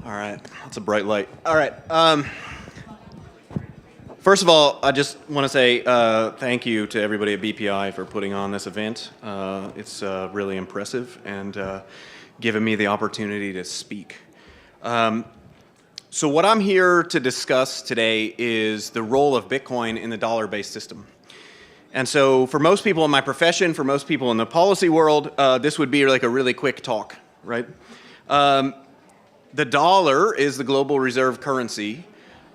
All right, that's a bright light. All right. First of all, I just want to say thank you to everybody at BPI for putting on this event. It's really impressive and giving me the opportunity to speak. So what I'm here to discuss today is the role of Bitcoin in the dollar-based system. And so for most people in my profession, for most people in the policy world, this would be like a really quick talk, right? The dollar is the global reserve currency,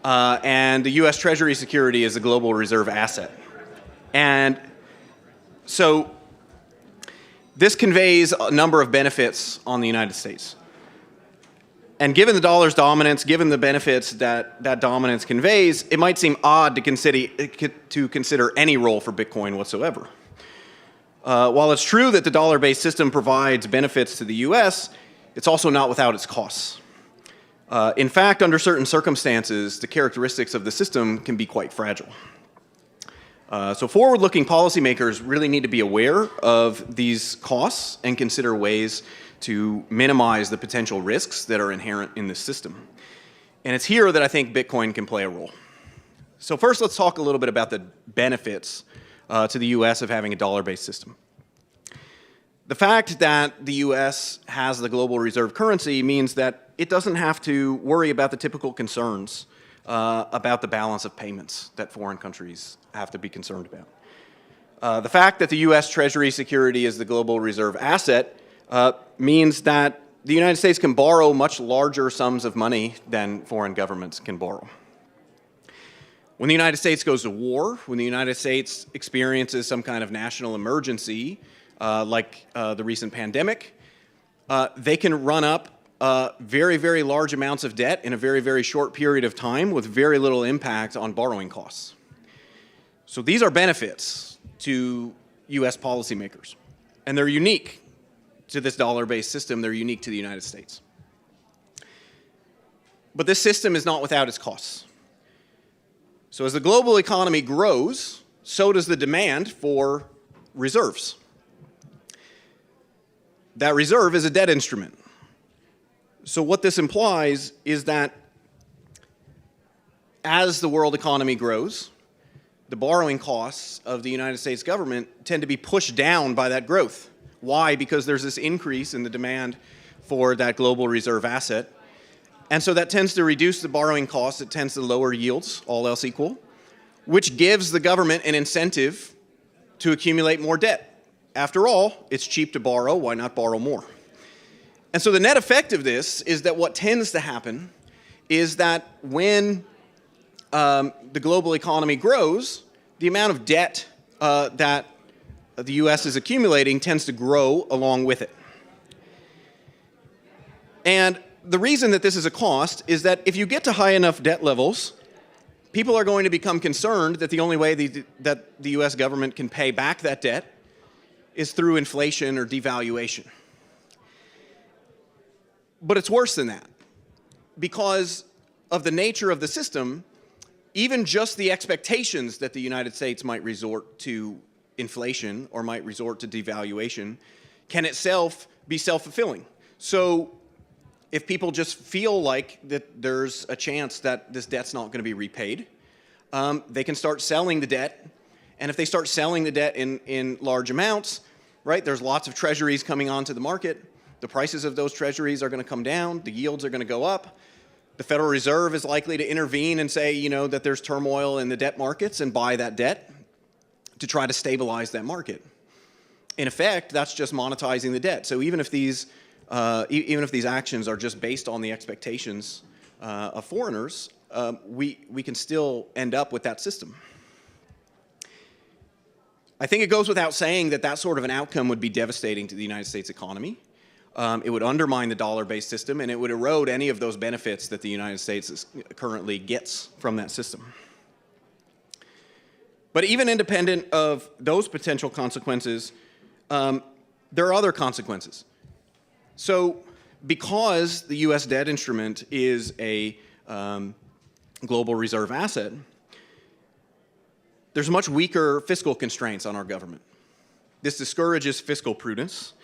and the U.S. Treasury security is the global reserve asset. And so this conveys a number of benefits on the United States. And given the dollar's dominance, given the benefits that that dominance conveys, it might seem odd to consider any role for Bitcoin whatsoever. While it's true that the dollar-based system provides benefits to the U.S., it's also not without its costs. In fact, under certain circumstances, the characteristics of the system can be quite fragile. So forward-looking policymakers really need to be aware of these costs and consider ways to minimize the potential risks that are inherent in this system. And it's here that I think Bitcoin can play a role. So first, let's talk a little bit about the benefits to the U.S. of having a dollar-based system. The fact that the U.S. has the global reserve currency means that it doesn't have to worry about the typical concerns about the balance of payments that foreign countries have to be concerned about. The fact that the U.S. Treasury security is the global reserve asset means that the United States can borrow much larger sums of money than foreign governments can borrow. When the United States goes to war, when the United States experiences some kind of national emergency, like the recent pandemic, they can run up very, very large amounts of debt in a very, very short period of time with very little impact on borrowing costs. So these are benefits to U.S. policymakers, and they're unique to this dollar-based system. They're unique to the United States. But this system is not without its costs. So as the global economy grows, so does the demand for reserves. That reserve is a debt instrument. So what this implies is that as the world economy grows, the borrowing costs of the United States government tend to be pushed down by that growth. Why? Because there's this increase in the demand for that global reserve asset. And so that tends to reduce the borrowing costs. It tends to lower yields, all else equal, which gives the government an incentive to accumulate more debt. After all, it's cheap to borrow. Why not borrow more? And so the net effect of this is that what tends to happen is that when the global economy grows, the amount of debt that the U.S. is accumulating tends to grow along with it. And the reason that this is a cost is that if you get to high enough debt levels, people are going to become concerned that the only way that the U.S. government can pay back that debt is through inflation or devaluation. But it's worse than that. Because of the nature of the system, even just the expectations that the United States might resort to inflation or might resort to devaluation can itself be self-fulfilling. So if people just feel like that there's a chance that this debt's not going to be repaid, they can start selling the debt. And if they start selling the debt in large amounts, right, there's lots of treasuries coming onto the market. The prices of those treasuries are going to come down. The yields are going to go up. The Federal Reserve is likely to intervene and say, you know, that there's turmoil in the debt markets and buy that debt to try to stabilize that market. In effect, that's just monetizing the debt. So even if these actions are just based on the expectations of foreigners, we can still end up with that system. I think it goes without saying that that sort of an outcome would be devastating to the United States economy. It would undermine the dollar-based system, and it would erode any of those benefits that the United States currently gets from that system. But even independent of those potential consequences, there are other consequences. So because the U.S. debt instrument is a global reserve asset, there's much weaker fiscal constraints on our government. This discourages fiscal prudence,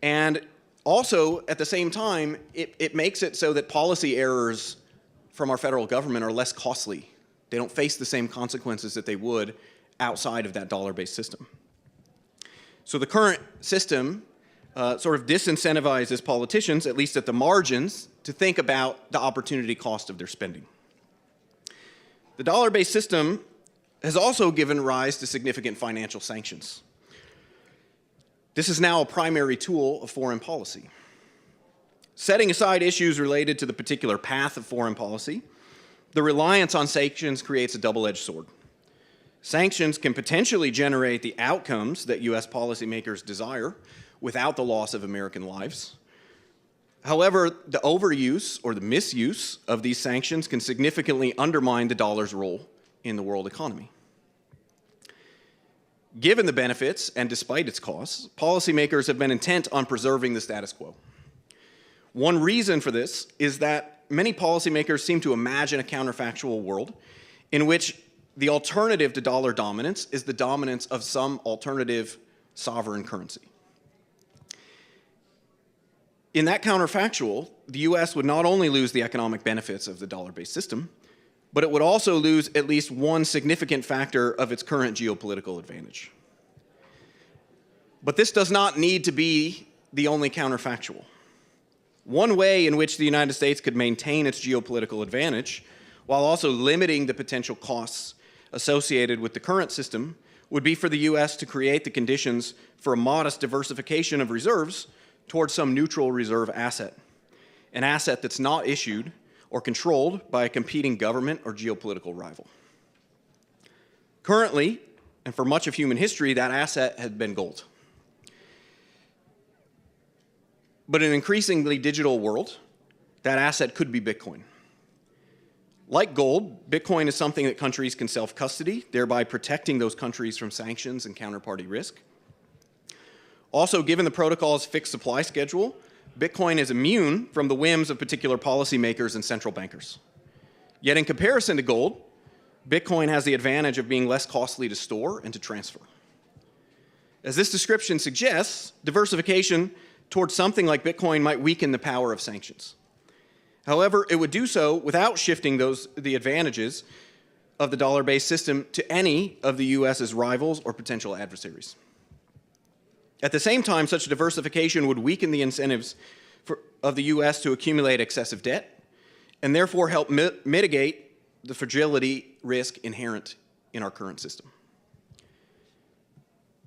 and Also, at the same time, it makes it so that policy errors from our federal government are less costly. They don't face the same consequences that they would outside of that dollar-based system. So the current system sort of disincentivizes politicians, at least at the margins, to think about the opportunity cost of their spending. The dollar-based system has also given rise to significant financial sanctions. This is now a primary tool of foreign policy. Setting aside issues related to the particular path of foreign policy, the reliance on sanctions creates a double-edged sword. Sanctions can potentially generate the outcomes that U.S. policymakers desire without the loss of American lives. However, the overuse or the misuse of these sanctions can significantly undermine the dollar's role in the world economy. Given the benefits and despite its costs, policymakers have been intent on preserving the status quo. One reason for this is that many policymakers seem to imagine a counterfactual world in which the alternative to dollar dominance is the dominance of some alternative sovereign currency. In that counterfactual, the US would not only lose the economic benefits of the dollar-based system, but it would also lose at least one significant factor of its current geopolitical advantage. But this does not need to be the only counterfactual. One way in which the United States could maintain its geopolitical advantage while also limiting the potential costs associated with the current system would be for the US to create the conditions for a modest diversification of reserves towards some neutral reserve asset, an asset that's not issued or controlled by a competing government or geopolitical rival. Currently, and for much of human history, that asset has been gold. But in an increasingly digital world, that asset could be Bitcoin. Like gold, Bitcoin is something that countries can self-custody, thereby protecting those countries from sanctions and counterparty risk. Also, given the protocol's fixed supply schedule, Bitcoin is immune from the whims of particular policymakers and central bankers. Yet in comparison to gold, Bitcoin has the advantage of being less costly to store and to transfer. As this description suggests, diversification towards something like Bitcoin might weaken the power of sanctions. However, it would do so without shifting the advantages of the dollar-based system to any of the US's rivals or potential adversaries. At the same time, such diversification would weaken the incentives of the US to accumulate excessive debt and therefore help mitigate the fragility risk inherent in our current system.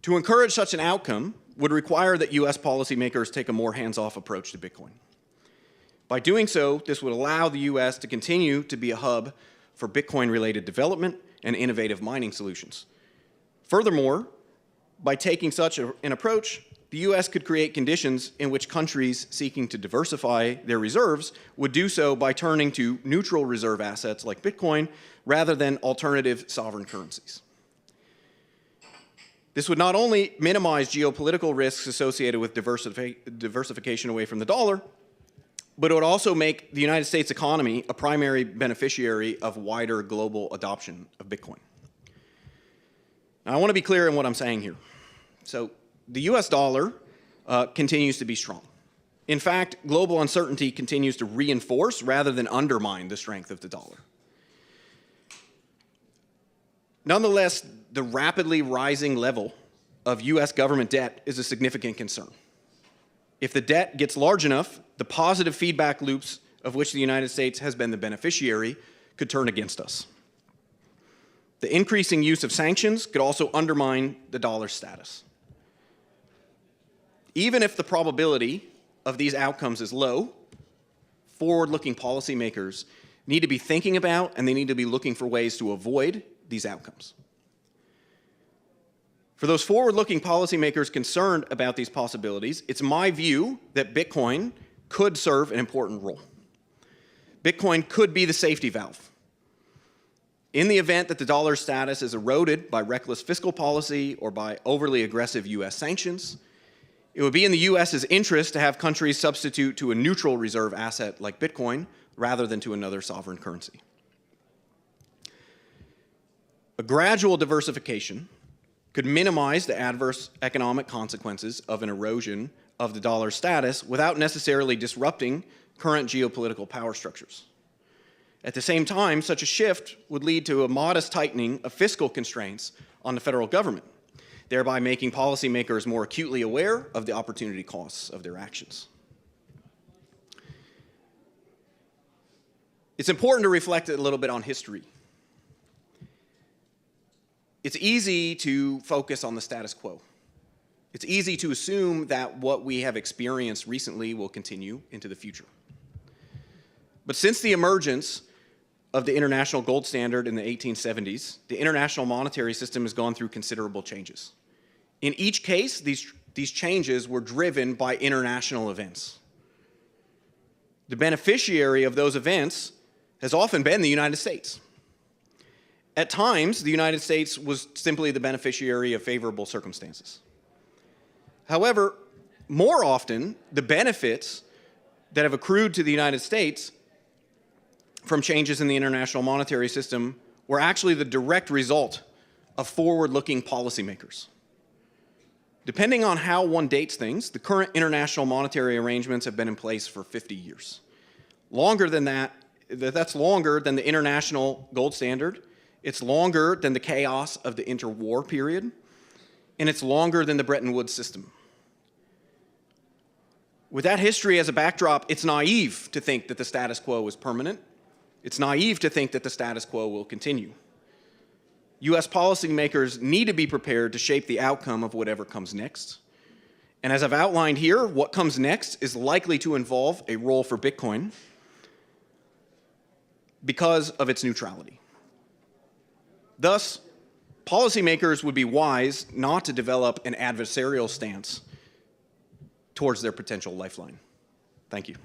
To encourage such an outcome would require that US policymakers take a more hands-off approach to Bitcoin. By doing so, this would allow the US to continue to be a hub for Bitcoin-related development and innovative mining solutions. Furthermore, by taking such an approach, the US could create conditions in which countries seeking to diversify their reserves would do so by turning to neutral reserve assets like Bitcoin rather than alternative sovereign currencies. This would not only minimize geopolitical risks associated with diversification away from the dollar, but it would also make the United States economy a primary beneficiary of wider global adoption of Bitcoin. Now, I want to be clear in what I'm saying here. So the US dollar continues to be strong. In fact, global uncertainty continues to reinforce rather than undermine the strength of the dollar. Nonetheless, the rapidly rising level of US government debt is a significant concern. If the debt gets large enough, the positive feedback loops of which the United States has been the beneficiary could turn against us. The increasing use of sanctions could also undermine the dollar's status. Even if the probability of these outcomes is low, forward-looking policymakers need to be thinking about and they need to be looking for ways to avoid these outcomes. For those forward-looking policymakers concerned about these possibilities, it's my view that Bitcoin could serve an important role. Bitcoin could be the safety valve. In the event that the dollar's status is eroded by reckless fiscal policy or by overly aggressive US sanctions, it would be in the US's interest to have countries substitute to a neutral reserve asset like Bitcoin rather than to another sovereign currency. A gradual diversification could minimize the adverse economic consequences of an erosion of the dollar's status without necessarily disrupting current geopolitical power structures. At the same time, such a shift would lead to a modest tightening of fiscal constraints on the federal government, thereby making policymakers more acutely aware of the opportunity costs of their actions. It's important to reflect a little bit on history. It's easy to focus on the status quo. It's easy to assume that what we have experienced recently will continue into the future. But since the emergence of the international gold standard in the 1870s, the international monetary system has gone through considerable changes. In each case, these changes were driven by international events. The beneficiary of those events has often been the United States. At times, the United States was simply the beneficiary of favorable circumstances. However, more often, the benefits that have accrued to the United States from changes in the international monetary system were actually the direct result of forward-looking policymakers. Depending on how one dates things, the current international monetary arrangements have been in place for 50 years. Longer than that, that's longer than the international gold standard, it's longer than the chaos of the interwar period, and it's longer than the Bretton Woods system. With that history as a backdrop, it's naive to think that the status quo is permanent. It's naive to think that the status quo will continue. US policymakers need to be prepared to shape the outcome of whatever comes next. And as I've outlined here, what comes next is likely to involve a role for Bitcoin because of its neutrality. Thus, policymakers would be wise not to develop an adversarial stance towards their potential lifeline. Thank you.